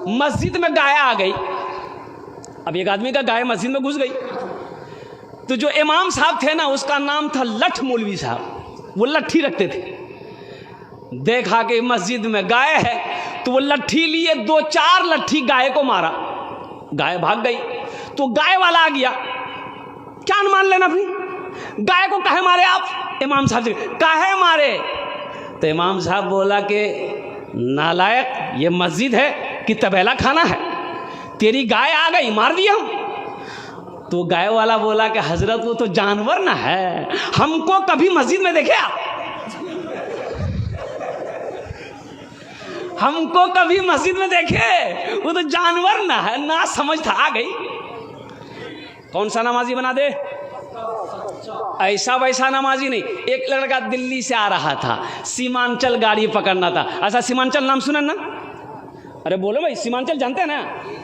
مسجد میں گائے آ گئی. اب ایک آدمی کا گائے مسجد میں گھس گئی. تو جو امام صاحب تھے نا اس کا نام تھا لٹھ مولوی صاحب، وہ لٹھی رکھتے تھے. دیکھا کہ مسجد میں گائے ہے تو وہ لٹھی لیے 2-4 لٹھی گائے کو مارا. گائے بھاگ گئی. تو گائے والا آ گیا، کیا مان لینا اپنی گائے کو کہے مارے آپ؟ امام صاحب سے کہے مارے؟ تو امام صاحب بولا کہ نالائق، یہ مسجد ہے کہ تبیلہ کھانا ہے؟ تیری گائے آ گئی مار دیا ہم. تو گائے والا بولا کہ حضرت وہ تو جانور نہ ہے، ہم کو کبھی مسجد میں دیکھے آپ؟ ہم کو کبھی مسجد میں دیکھے؟ وہ تو جانور نہ ہے. نہ سمجھ تھا آ گئی. کون سا نمازی بنا دے؟ ایسا ویسا نمازی نہیں. ایک لڑکا دلی سے آ رہا تھا، سیمانچل گاڑی پکڑنا تھا. ایسا سیمانچل نام سنیں نا؟ ارے بولو بھائی، سیمانچل جانتے ہیں نا؟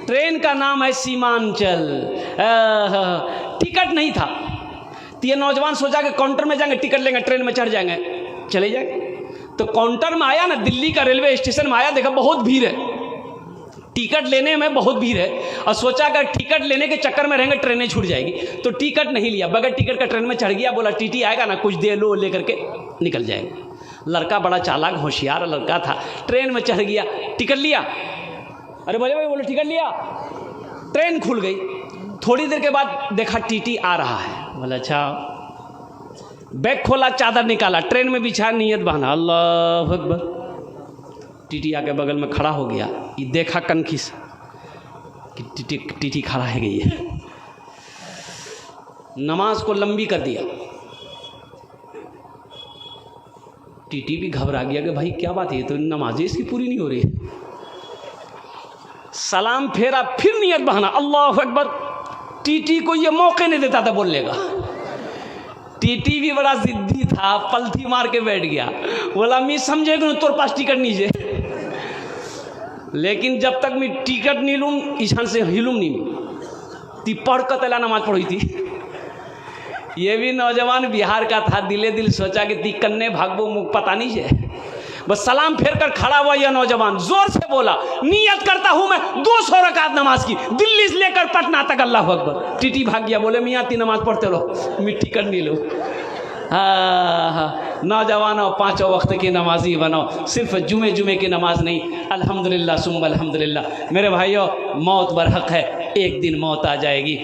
ٹرین کا نام ہے سیمانچل. ٹکٹ نہیں تھا تو یہ نوجوان سوچا کہ کاؤنٹر میں جائیں گے، ٹکٹ لیں گے، ٹرین میں چڑھ جائیں گے، چلے جائیں گے. تو کاؤنٹر میں آیا نا، دلی کا ریلوے اسٹیشن میں آیا، دیکھا بہت بھیڑ ہے، ٹکٹ لینے میں بہت بھیڑ ہے. اور سوچا کہ ٹکٹ لینے کے چکر میں رہیں گے ٹرینیں چھوٹ جائے گی. تو ٹکٹ نہیں لیا، بغیر ٹکٹ کا ٹرین میں چڑھ گیا. بولا ٹی ٹی آئے گا نا، کچھ دے لو، لے کر کے نکل جائیں گے. لڑکا بڑا چالاک ہوشیار لڑکا تھا، ٹرین میں چڑھ گیا، ٹکٹ لیا. ارے بولے بھائی، بولے ٹکٹ لیا. ٹرین کھل گئی. تھوڑی دیر کے بعد دیکھا ٹی ٹی آ رہا ہے. بولا اچھا. بیگ کھولا، چادر نکالا، ٹرین میں بچھا، نیت بہانا، اللہ اکبر. ٹی ٹی آ کے بغل میں کھڑا ہو گیا. یہ دیکھا کنکھی سے کہ ٹی ٹی کھڑا ہے گئی ہے. نماز کو لمبی کر دیا. ٹی ٹی بھی گھبرا گیا کہ بھائی کیا بات ہے، تو نماز اس کی پوری نہیں ہو رہی ہے. سلام پھیرا، پھر نیت بہانا، اللہ اکبر. ٹی ٹی کو یہ موقع نہیں دیتا تھا بولنے کا. ٹی ٹی بھی بڑا ضدی تھا، پلتھی مار کے بیٹھ گیا. بولا میں سمجھے کہ تور پاس ٹکٹ نیچے، لیکن جب تک میں ٹکٹ نہیں لوں ایشان سے ہلوں نہیں. تی پڑھ کر تلا نماز پڑھی تھی. یہ بھی نوجوان بہار کا تھا. دلے دل سوچا کہ تی کنے بھاگبو پتہ نہیں ہے. بس سلام پھیر کر کھڑا ہوا. یہ نوجوان زور سے بولا، نیت کرتا ہوں میں 200 رکعت نماز کی، دلی سے لے کر پٹنہ تک، اللہ اکبر. ٹی ٹی بھاگ گیا. بولے میاں تی نماز پڑھتے رہو، میں ٹکٹ نہیں لوں. نوجوانوں، 5 وقت کی نمازی بنو، صرف جمعے کی نماز نہیں. الحمدللہ ثم الحمدللہ. میرے بھائیو، موت برحق ہے، ایک دن موت آ جائے گی.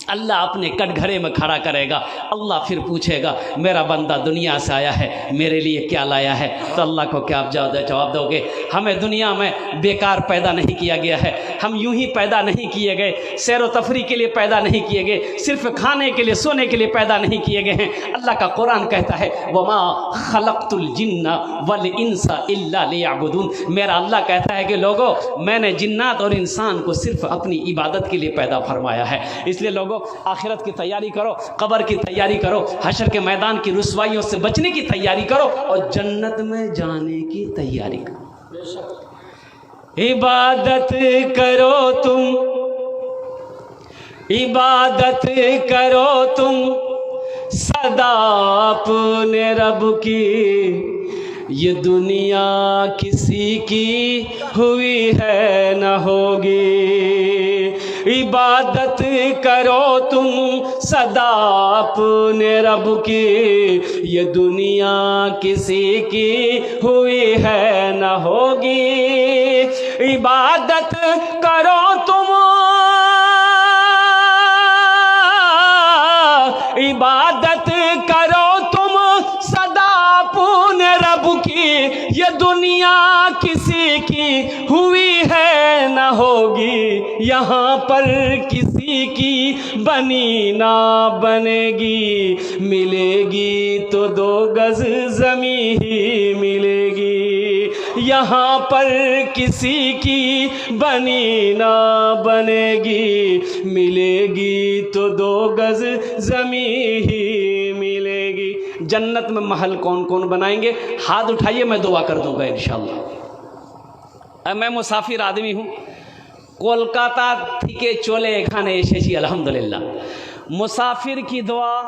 اللہ اپنے کٹ گھرے میں کھڑا کرے گا. اللہ پھر پوچھے گا میرا بندہ دنیا سے آیا ہے، میرے لیے کیا لایا ہے؟ تو اللہ کو کیا جواب دو گے؟ ہمیں دنیا میں بیکار پیدا نہیں کیا گیا ہے. ہم یوں ہی پیدا نہیں کیے گئے، سیر و تفریح کے لیے پیدا نہیں کیے گئے، صرف کھانے کے لیے، سونے کے لیے پیدا نہیں کیے گئے ہیں. اللہ کا قرآن کہتا ہے وما خلقت الجن والانس الا لیعبدون. میرا اللہ کہتا ہے کہ لوگوں، میں نے جنات اور انسان کو صرف اپنی عبادت کے لیے پیدا فرمایا ہے. اس لیے لوگوں، آخرت کی تیاری کرو، قبر کی تیاری کرو، حشر کے میدان کی رسوائیوں سے بچنے کی تیاری کرو، اور جنت میں جانے کی تیاری کرو. عبادت کرو تم، عبادت کرو تم سدا اپنے رب کی. یہ دنیا کسی کی ہوئی ہے نہ ہوگی. عبادت کرو تم سدا اپنے رب کی. یہ دنیا کسی کی ہوئی ہے نہ ہوگی. عبادت کرو تم، عبادت کرو تم سدا اپنے رب کی. یہ دنیا کسی کی ہوئی ہے نہ ہوگی. یہاں پر کسی کی بنی نہ بنے گی. ملے گی تو 2 گز زمین ہی ملے گی. یہاں پر کسی کی بنی نہ بنے گی. ملے گی تو 2 گز زمین ہی ملے گی. جنت میں محل کون کون بنائیں گے؟ ہاتھ اٹھائیے، میں دعا کر دوں گا انشاءاللہ. میں مسافر آدمی ہوں. کولکاتہ تھیکے چولے کھانے ایشیشی الحمدللہ. مسافر کی دعا،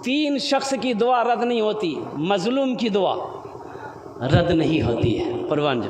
3 شخص کی دعا رد نہیں ہوتی. مظلوم کی دعا رد نہیں ہوتی ہے. پروان جی،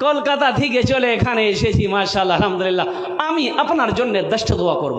কলকাতা থেকে চলে এখানে এসেছি, মাশাআল্লাহ আলহামদুলিল্লাহ। আমি আপনার জন্য 10টা দোয়া করব।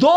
2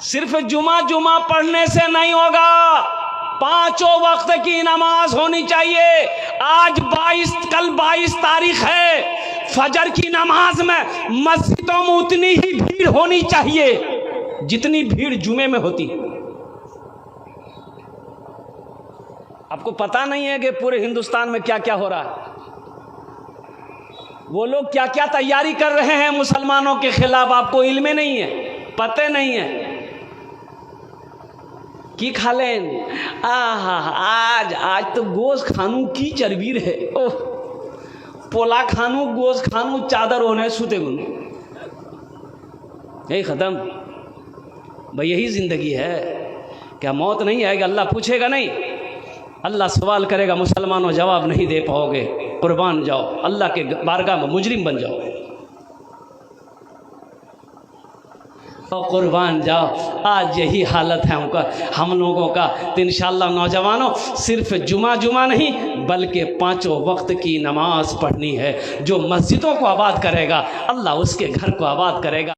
صرف جمعہ پڑھنے سے نہیں ہوگا، پانچوں وقت کی نماز ہونی چاہیے۔ آج کل 22 تاریخ ہے، فجر کی نماز میں مسجدوں میں اتنی ہی بھیڑ ہونی چاہیے جتنی بھیڑ جمعے میں ہوتی۔ آپ کو پتہ نہیں ہے کہ پورے ہندوستان میں کیا کیا ہو رہا ہے؟ وہ لوگ کیا کیا تیاری کر رہے ہیں مسلمانوں کے خلاف، آپ کو علم نہیں ہے، پتہ نہیں ہے۔ کی کھا لیں آج تو گوشت کھانو کی چربیر ہے، پولا کھانو گوشت کھانو چادر ہونے سوتے گن، یہی ختم بھائی، یہی زندگی ہے۔ کیا موت نہیں آئے گا؟ اللہ پوچھے گا نہیں؟ اللہ سوال کرے گا، مسلمانوں جواب نہیں دے پاؤ گے، قربان جاؤ، اللہ کے بارگاہ میں مجرم بن جاؤ، قربان جاؤ۔ آج یہی حالت ہے ہم لوگوں کا۔ تو انشاءاللہ نوجوانوں، صرف جمعہ نہیں بلکہ پانچوں وقت کی نماز پڑھنی ہے۔ جو مسجدوں کو آباد کرے گا اللہ اس کے گھر کو آباد کرے گا۔